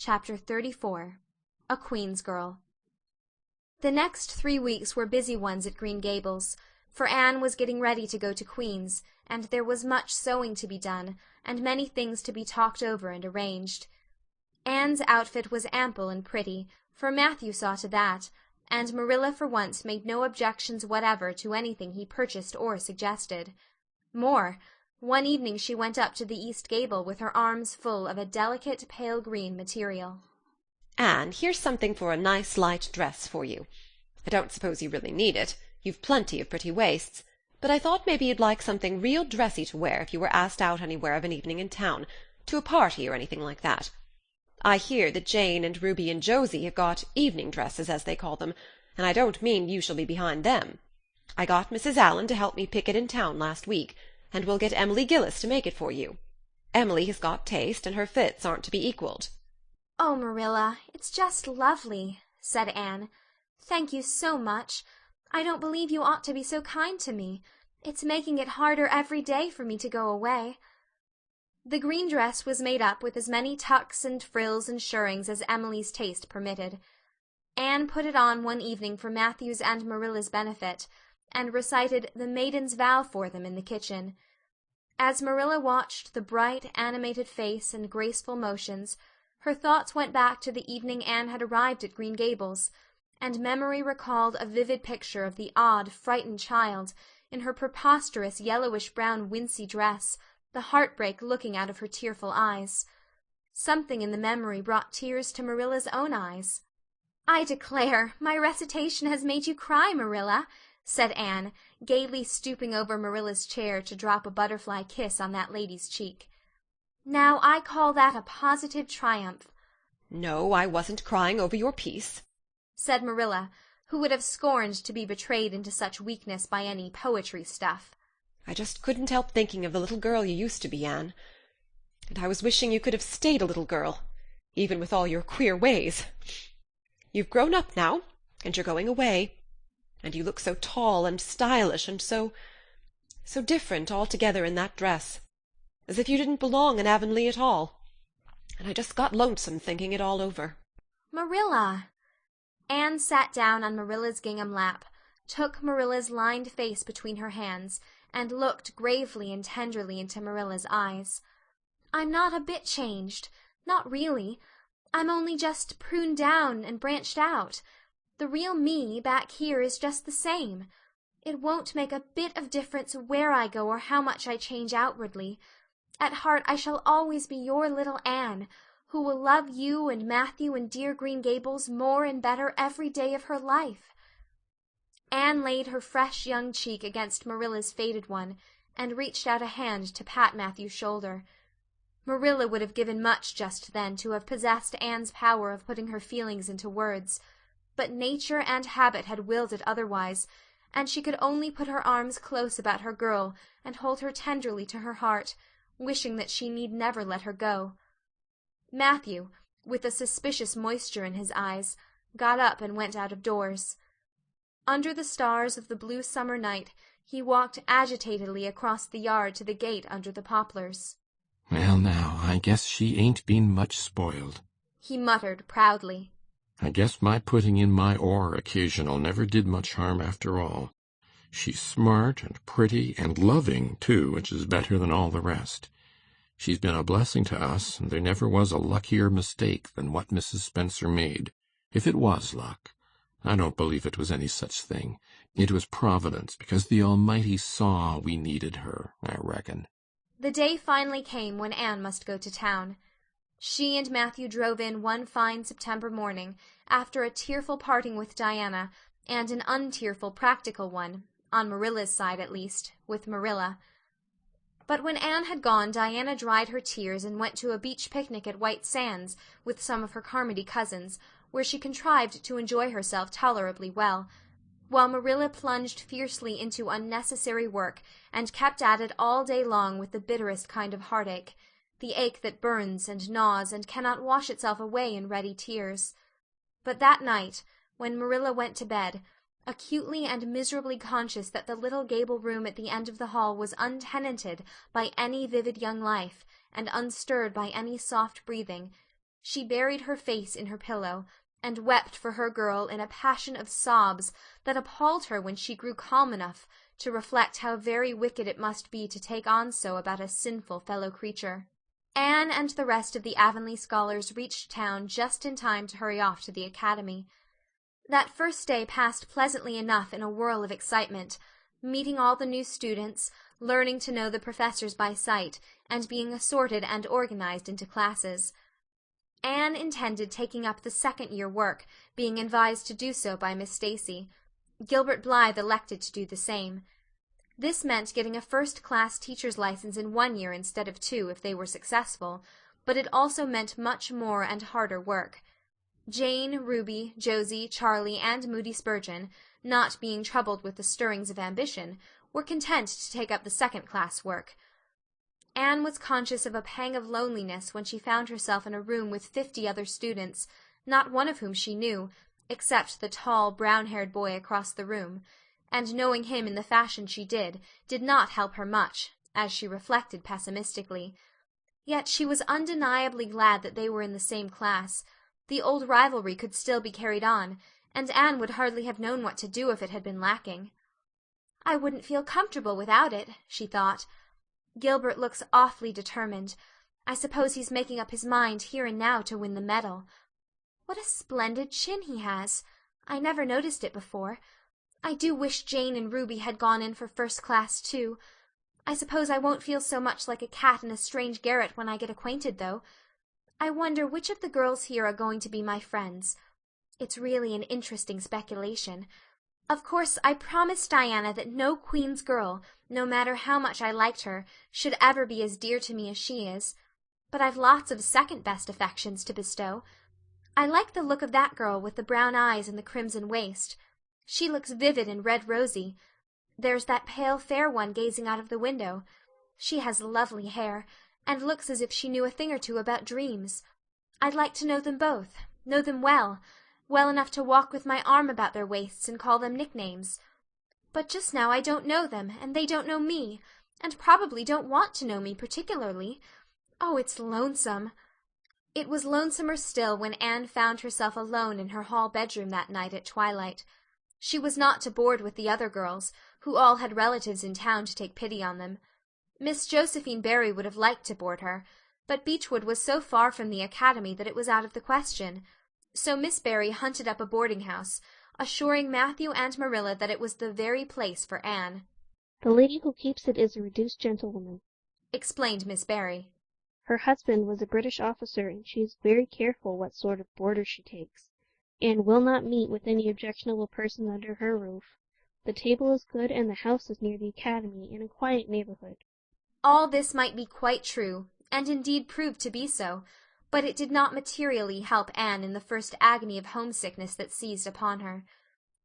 Chapter 34 A Queen's Girl. The next 3 weeks were busy ones at Green Gables, for Anne was getting ready to go to Queen's, and there was much sewing to be done, and many things to be talked over and arranged. Anne's outfit was ample and pretty, for Matthew saw to that, and Marilla for once made no objections whatever to anything he purchased or suggested. More, one evening she went up to the east gable with her arms full of a delicate pale green material. "Anne, here's something for a nice light dress for you. I don't suppose you really need it. You've plenty of pretty waists. But I thought maybe you'd like something real dressy to wear if you were asked out anywhere of an evening in town, to a party or anything like that. I hear that Jane and Ruby and Josie have got evening dresses, as they call them, and I don't mean you shall be behind them. I got Mrs. Allan to help me pick it in town last week, and we'll get Emily Gillis to make it for you. Emily has got taste, and her fits aren't to be equalled." "Oh, Marilla, it's just lovely," said Anne. "Thank you so much. I don't believe you ought to be so kind to me. It's making it harder every day for me to go away." The green dress was made up with as many tucks and frills and shirrings as Emily's taste permitted. Anne put it on one evening for Matthew's and Marilla's benefit, and recited the Maiden's Vow for them in the kitchen. As Marilla watched the bright, animated face and graceful motions, her thoughts went back to the evening Anne had arrived at Green Gables, and memory recalled a vivid picture of the odd, frightened child, in her preposterous yellowish-brown wincey dress, the heartbreak looking out of her tearful eyes. Something in the memory brought tears to Marilla's own eyes. "I declare, my recitation has made you cry, Marilla," said Anne, gaily stooping over Marilla's chair to drop a butterfly kiss on that lady's cheek. "Now I call that a positive triumph." "No, I wasn't crying over your piece," said Marilla, who would have scorned to be betrayed into such weakness by any poetry stuff. "I just couldn't help thinking of the little girl you used to be, Anne. And I was wishing you could have stayed a little girl, even with all your queer ways. You've grown up now, and you're going away, and you look so tall and stylish and so different altogether in that dress, as if you didn't belong in Avonlea at all. And I just got lonesome thinking it all over." "Marilla!" Anne sat down on Marilla's gingham lap, took Marilla's lined face between her hands, and looked gravely and tenderly into Marilla's eyes. "I'm not a bit changed. Not really. I'm only just pruned down and branched out. The real me back here is just the same. It won't make a bit of difference where I go or how much I change outwardly. At heart I shall always be your little Anne, who will love you and Matthew and dear Green Gables more and better every day of her life." Anne laid her fresh young cheek against Marilla's faded one, and reached out a hand to pat Matthew's shoulder. Marilla would have given much just then to have possessed Anne's power of putting her feelings into words, but nature and habit had willed it otherwise, and she could only put her arms close about her girl and hold her tenderly to her heart, wishing that she need never let her go. Matthew, with a suspicious moisture in his eyes, got up and went out of doors. Under the stars of the blue summer night he walked agitatedly across the yard to the gate under the poplars. "Well, now, I guess she ain't been much spoiled," he muttered proudly. "I guess my putting in my oar occasional never did much harm after all. She's smart and pretty and loving, too, which is better than all the rest. She's been a blessing to us, and there never was a luckier mistake than what Mrs. Spencer made. If it was luck, I don't believe it was any such thing. It was Providence, because the Almighty saw we needed her, I reckon." The day finally came when Anne must go to town. She and Matthew drove in one fine September morning, after a tearful parting with Diana, and an untearful practical one, on Marilla's side at least, with Marilla. But when Anne had gone, Diana dried her tears and went to a beach picnic at White Sands with some of her Carmody cousins, where she contrived to enjoy herself tolerably well, while Marilla plunged fiercely into unnecessary work and kept at it all day long with the bitterest kind of heartache, the ache that burns and gnaws and cannot wash itself away in ready tears. But that night, when Marilla went to bed, acutely and miserably conscious that the little gable room at the end of the hall was untenanted by any vivid young life and unstirred by any soft breathing, She buried her face in her pillow, and wept for her girl in a passion of sobs that appalled her when she grew calm enough to reflect how very wicked it must be to take on so about a sinful fellow-creature. Anne and the rest of the Avonlea scholars reached town just in time to hurry off to the academy. That first day passed pleasantly enough in a whirl of excitement, meeting all the new students, learning to know the professors by sight, and being assorted and organized into classes. Anne intended taking up the second-year work, being advised to do so by Miss Stacy. Gilbert Blythe elected to do the same. This meant getting a first-class teacher's license in 1 year instead of 2 if they were successful, but it also meant much more and harder work. Jane, Ruby, Josie, Charlie, and Moody Spurgeon, not being troubled with the stirrings of ambition, were content to take up the second-class work. Anne was conscious of a pang of loneliness when she found herself in a room with 50 other students, not one of whom she knew, except the tall, brown-haired boy across the room, and knowing him in the fashion she did not help her much, as she reflected pessimistically. Yet she was undeniably glad that they were in the same class. The old rivalry could still be carried on, and Anne would hardly have known what to do if it had been lacking. "I wouldn't feel comfortable without it," she thought. "Gilbert looks awfully determined. I suppose he's making up his mind here and now to win the medal. What a splendid chin he has! I never noticed it before. I do wish Jane and Ruby had gone in for first class, too. I suppose I won't feel so much like a cat in a strange garret when I get acquainted, though. I wonder which of the girls here are going to be my friends. It's really an interesting speculation. Of course, I promised Diana that no Queen's girl, no matter how much I liked her, should ever be as dear to me as she is. But I've lots of second-best affections to bestow. I like the look of that girl with the brown eyes and the crimson waist. She looks vivid and red-rosy. There's that pale, fair one gazing out of the window. She has lovely hair, and looks as if she knew a thing or two about dreams. I'd like to know them both, know them well enough to walk with my arm about their waists and call them nicknames. But just now I don't know them, and they don't know me, and probably don't want to know me particularly. Oh, it's lonesome." It was lonesomer still when Anne found herself alone in her hall bedroom that night at twilight. She was not to board with the other girls, who all had relatives in town to take pity on them. Miss Josephine Barry would have liked to board her, but Beechwood was so far from the academy that it was out of the question. So Miss Barry hunted up a boarding-house, assuring Matthew and Marilla that it was the very place for Anne. "The lady who keeps it is a reduced gentlewoman," explained Miss Barry. "Her husband was a British officer, and she is very careful what sort of boarders she takes, and will not meet with any objectionable persons under her roof. The table is good, and the house is near the academy, in a quiet neighborhood." All this might be quite true, and indeed proved to be so, but it did not materially help Anne in the first agony of homesickness that seized upon her.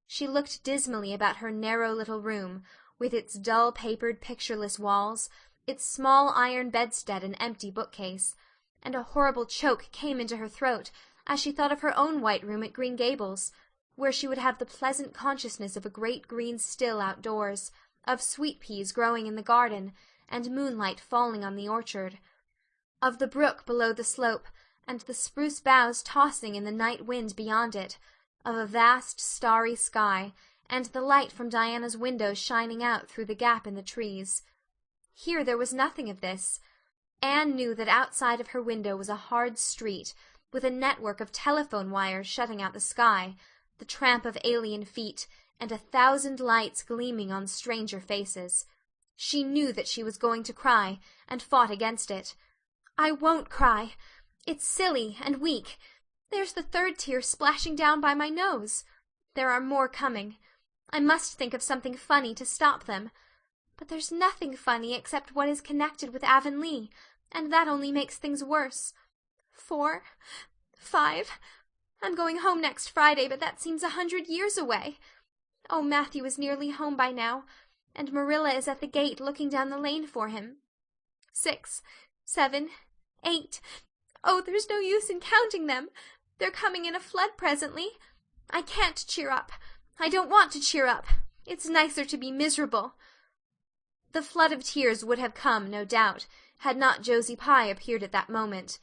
She looked dismally about her narrow little room, with its dull-papered, pictureless walls, its small iron bedstead and empty bookcase, and a horrible choke came into her throat as she thought of her own white room at Green Gables, where she would have the pleasant consciousness of a great green still outdoors, of sweet-peas growing in the garden, and moonlight falling on the orchard, of the brook below the slope, and the spruce boughs tossing in the night wind beyond it, of a vast starry sky, and the light from Diana's windows shining out through the gap in the trees. Here there was nothing of this. Anne knew that outside of her window was a hard street, with a network of telephone wires shutting out the sky, the tramp of alien feet, and 1,000 lights gleaming on stranger faces. She knew that she was going to cry, and fought against it. "I won't cry. It's silly and weak. There's the third tear splashing down by my nose. There are more coming. I must think of something funny to stop them. But there's nothing funny except what is connected with Avonlea, and that only makes things worse. 4, 5. I'm going home next Friday, but that seems 100 years away. Oh, Matthew is nearly home by now, and Marilla is at the gate looking down the lane for him. 6, 7, 8. Oh, there's no use in counting them. They're coming in a flood presently. I can't cheer up. I don't want to cheer up. It's nicer to be miserable." The flood of tears would have come, no doubt, had not Josie Pye appeared at that moment.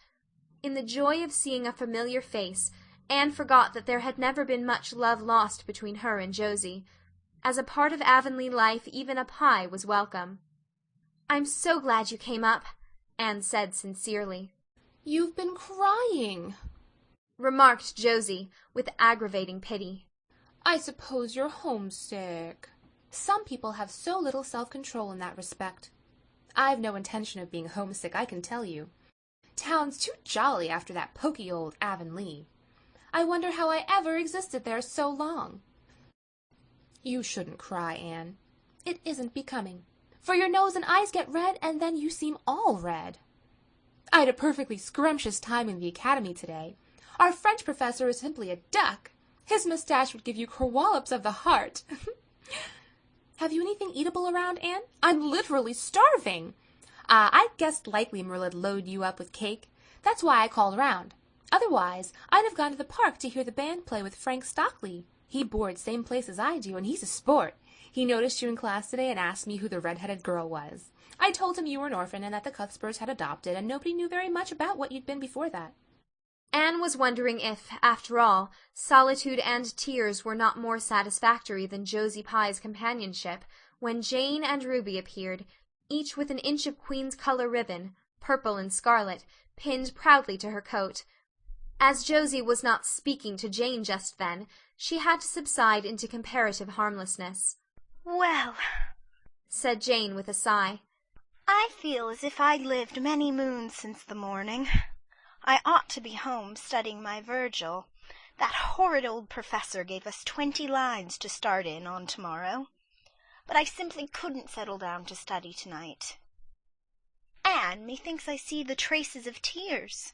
In the joy of seeing a familiar face, Anne forgot that there had never been much love lost between her and Josie. As a part of Avonlea life, even a pie was welcome. "I'm so glad you came up," Anne said sincerely. "You've been crying," remarked Josie, with aggravating pity. "I suppose you're homesick." Some people have so little self-control in that respect. I've no intention of being homesick, I can tell you. Town's too jolly after that poky old Avonlea. I wonder how I ever existed there so long. You shouldn't cry, Anne. It isn't becoming, for your nose and eyes get red, and then you seem all red. I had a perfectly scrumptious time in the academy today. Our French professor is simply a duck. His mustache would give you kerwallops of the heart. Have you anything eatable around, Anne? I'm literally starving. I guessed likely Marilla'd load you up with cake. That's why I called around. Otherwise, I'd have gone to the park to hear the band play with Frank Stockley. He boards same place as I do, and he's a sport. He noticed you in class today and asked me who the red-headed girl was. I told him you were an orphan and that the Cuthberts had adopted, and nobody knew very much about what you'd been before that. Anne was wondering if, after all, solitude and tears were not more satisfactory than Josie Pye's companionship, when Jane and Ruby appeared, each with an inch of Queen's color ribbon, purple and scarlet, pinned proudly to her coat. As Josie was not speaking to Jane just then, she had to subside into comparative harmlessness. "Well," said Jane with a sigh, "I feel as if I'd lived many moons since the morning. I ought to be home studying my Virgil. That horrid old professor gave us 20 lines to start in on tomorrow. But I simply couldn't settle down to study tonight. Anne, methinks I see the traces of tears.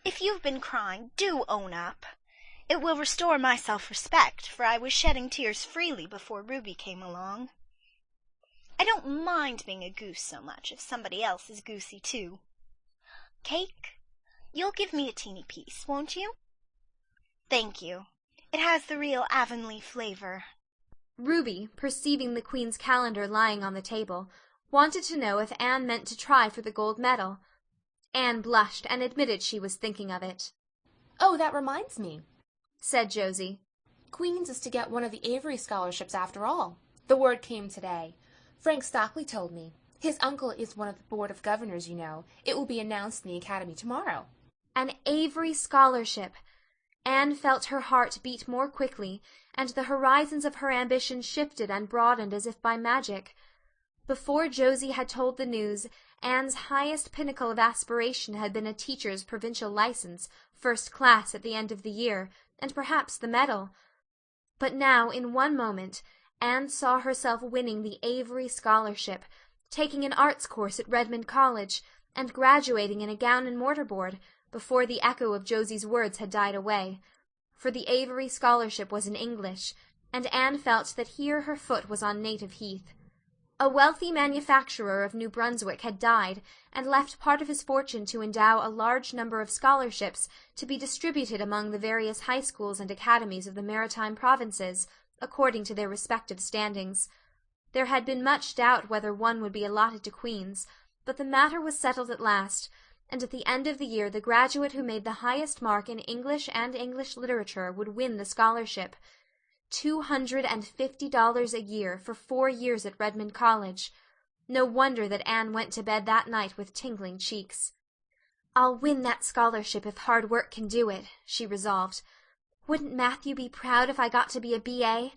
If you've been crying, do own up. It will restore my self-respect, for I was shedding tears freely before Ruby came along. I don't mind being a goose so much if somebody else is goosey too. Cake? You'll give me a teeny piece, won't you? Thank you. It has the real Avonlea flavor." Ruby, perceiving the Queen's calendar lying on the table, wanted to know if Anne meant to try for the gold medal. Anne blushed and admitted she was thinking of it. "Oh, that reminds me," said Josie. "Queen's is to get one of the Avery scholarships after all. The word came today. Frank Stockley told me. His uncle is one of the Board of Governors, you know. It will be announced in the Academy tomorrow." An Avery scholarship! Anne felt her heart beat more quickly, and the horizons of her ambition shifted and broadened as if by magic. Before Josie had told the news, Anne's highest pinnacle of aspiration had been a teacher's provincial license, first class at the end of the year, and perhaps the medal. But now, in one moment, Anne saw herself winning the Avery scholarship, taking an arts course at Redmond College, and graduating in a gown and mortar board, before the echo of Josie's words had died away. For the Avery scholarship was in English, and Anne felt that here her foot was on native heath. A wealthy manufacturer of New Brunswick had died, and left part of his fortune to endow a large number of scholarships to be distributed among the various high schools and academies of the maritime provinces, according to their respective standings. There had been much doubt whether one would be allotted to Queen's, but the matter was settled at last, and at the end of the year the graduate who made the highest mark in English and English literature would win the scholarship. $250 a year for 4 years at Redmond College. No wonder that Anne went to bed that night with tingling cheeks. "I'll win that scholarship if hard work can do it," she resolved. "Wouldn't Matthew be proud if I got to be a B.A.?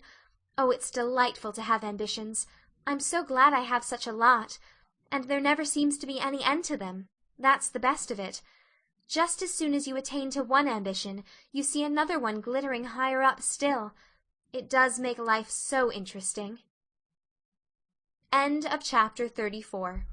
Oh, it's delightful to have ambitions. I'm so glad I have such a lot. And there never seems to be any end to them. That's the best of it. Just as soon as you attain to one ambition, you see another one glittering higher up still. It does make life so interesting." End of chapter 34.